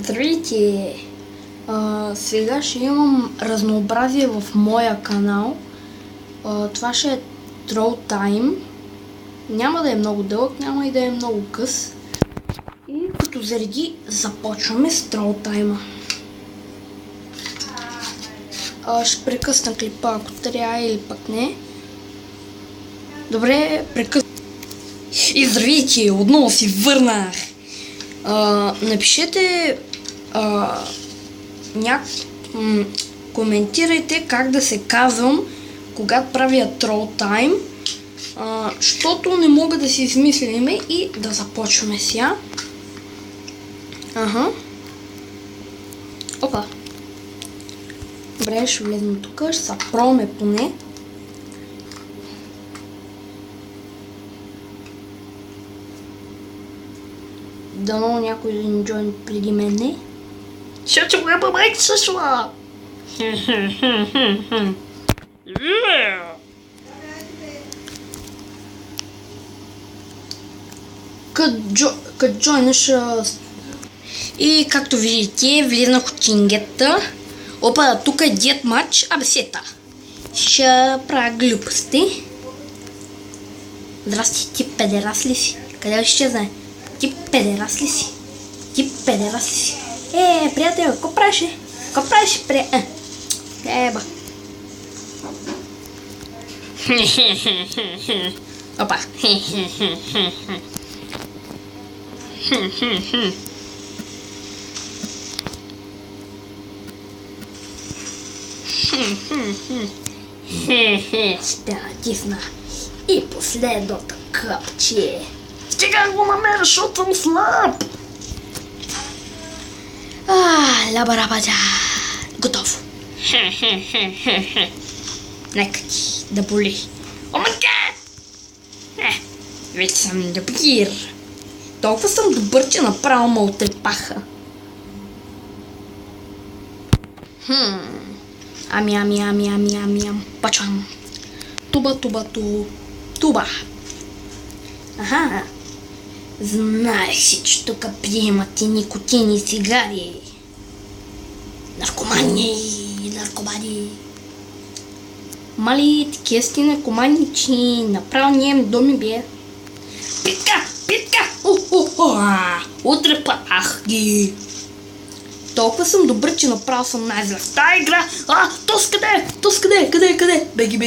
Здравейте! Сега ще имам разнообразие в моя канал. Това ще е Troll Time. Няма да е много дълъг, няма и да е много къс. И като зареди, започваме с Troll Time. Ще прекъсна клипа, ако трябва, или пък не. Добре, прекъсна. И здравейте! Отново си върнах! Напишете коментирайте как да се казвам, когато правя Troll Time, защото не мога да си измислиме и да започваме сега. Опа. Добре, ще влезем тук, ще се пробваме поне. Дано някой да ни джойн преди мен, не? Защото го е бъбрек също! Като джойнаш... И както видите, влезнах от чингета. Опа, тук е дед матч, абе сета. Ще правя глупости. Здрасти, ти педерас ли си? Къде ще знае? Ти педерас ли си? Ти педерас ли си? Приятел, какво правиш? Какво правиш, приятел? Еба. Опа. Ще натисна и последното къпче. Стига го намеря, защото съм слаб. Лабарабаджа. Готово. Нека ти да боли. Омага! Вече съм добър. Толкова съм добър, че направо ме отрепаха. Почвам. Туба. Знаех си, че тук приемат и никотини цигари. Наркомани. Мали, такива сте наркомани, че направо нямам доми бие. Питка! Отрепах ги. Толкова съм добър, че направо съм най-зле в тази игра. Тос къде? Къде? Беги.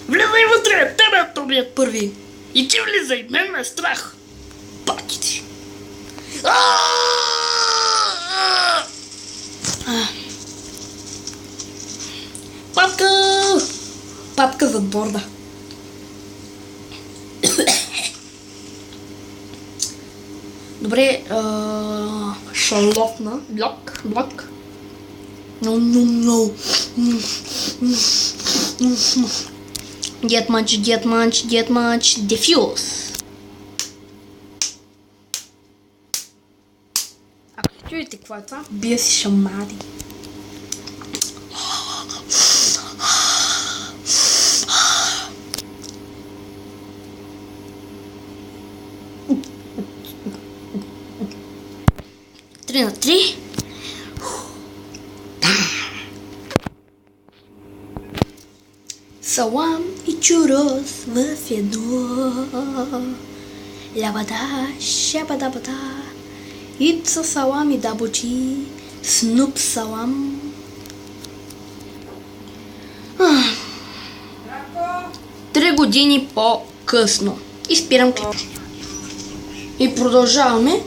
Влизай вътре, тебе пробият първи. И ти влизай, мен ме е страх. Пати ти. Папка зад борда. Добре, шарлотна. Блок. No. Get much, diffuse. Ако чуете какво е това, бия си шамари. Три на 3. Салам и чурос в едно. Лябада, шабада-бада. Ипса салам и дабочи. Снуп салам. 3 години по-късно. И спирам клипа. И продължаваме.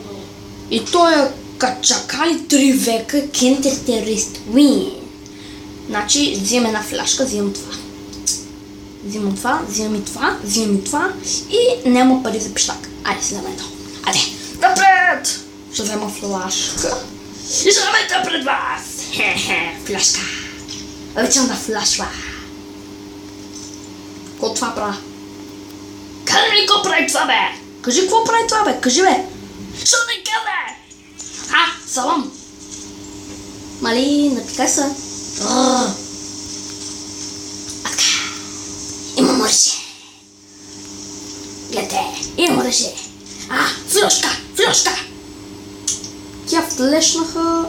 И той е качакали 3 века кентертерист. Значи, взимам една фляшка, взимам това. Взимам и това. И няма пари за пиштак. Айде, вземем едно. Айде, напред! Ще взема фляшка. И ще намета пред вас. Фляшка. Обичам да фляшва. Какво това прави? Кажи ми какво прави това, бе? Кажи какво прави това, бе? Кажи, бе. Що не каза? Салам. Мали, напикай се. Има мърже. Гледайте, има мърже. Флюшка! Флюшка! Тя флешнаха.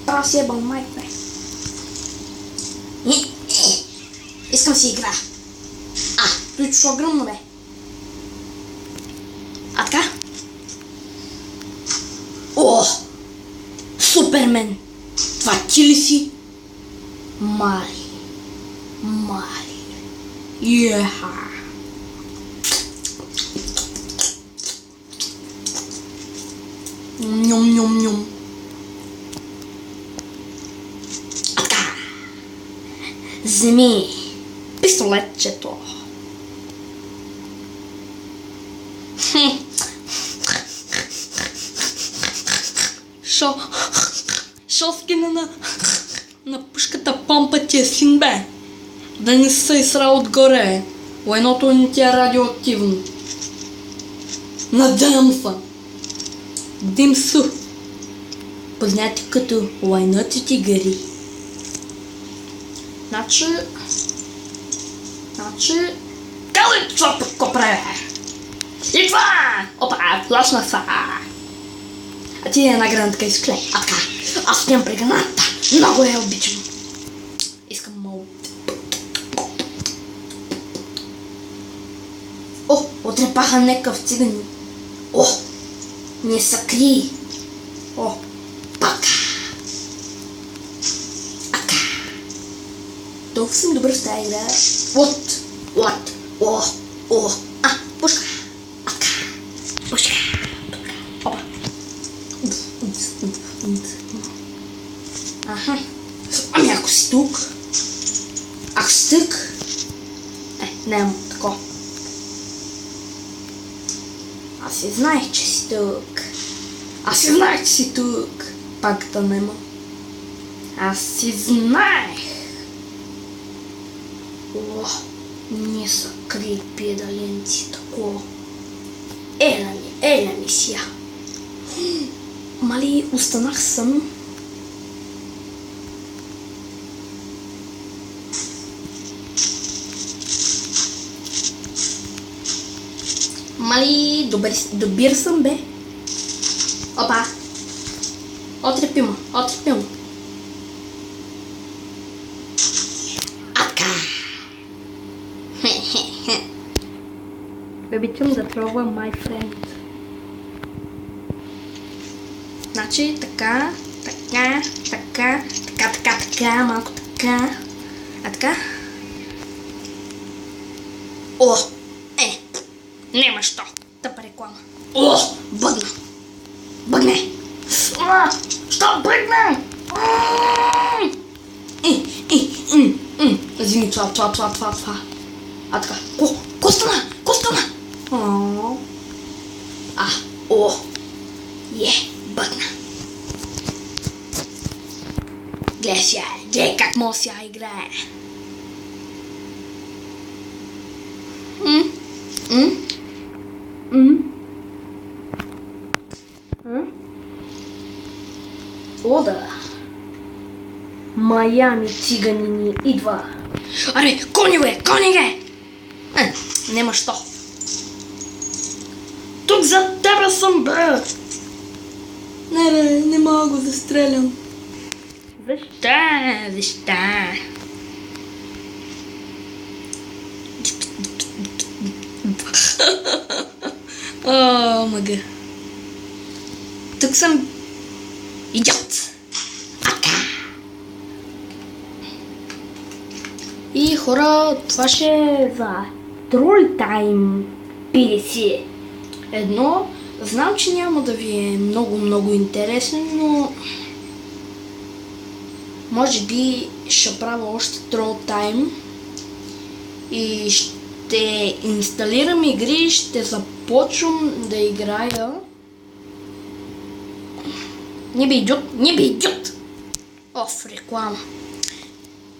Аз ебам майка. Искам си игра. Той чуша гръмна, бе. А така? О! Супермен! Това ти ли си? Мали. Еха! Ням. А така! Вземи пистолетчето. Шо скина на пушката помпа ти е син, бе? Да не се изсрал отгоре. Лайното не ти е радиоактивно. Надявам се. Димсу. Познати като лайното ти гъри. Значи... Кали това копре! И това! Опа, флашна са! А ти една граната изкле. А така, аз нямам при граната. Много я обичам. Искам много. О, отрепаха някакъв цигани. О, не са кри. О, пака. Ака. Толкова съм добър в тази игра. Вот. О, пушка. Ака. Пушка. Опа. Аха. Ами ако си тук. Ако си тук. Нямам тако. Аз си знаех, че си тук. Пак да нема. Аз си знаех. О, не са крипи даленци тако. Еля ми сия. Мали останах сам. Мали добир съм, бе. Опа. Отрепи му. Атка. Обичам да пробвам my friend. Значи така, малко така. А така. О, нема що. Тъпа реклама. О, бъгне. Що бъгне? Извини, това. А така. Ко стана? Бъгна. Гледай как може сега играе. О, да. Майами циганини идва. Аре, кони ге! Нема що. Тук за тебе съм, бе. Не мога го застрелям. Защо? О, мъга. Тук съм идиот. И хора, това ще е за Troll Time PDC. Едно, знам, че няма да ви е много интересен, но може би ще правя още Troll Time и ще инсталирам игри, ще започвам да играя. Не би идиот! Оф, реклама.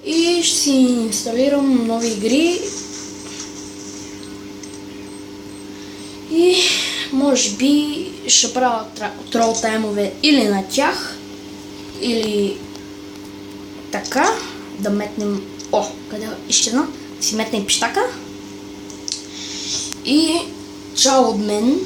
И ще си инсталирам нови игри. И може би ще правя трол таймове или на тях, или така, да метнем... О, къде изчезна? Си метнем пищака. И чао от мен.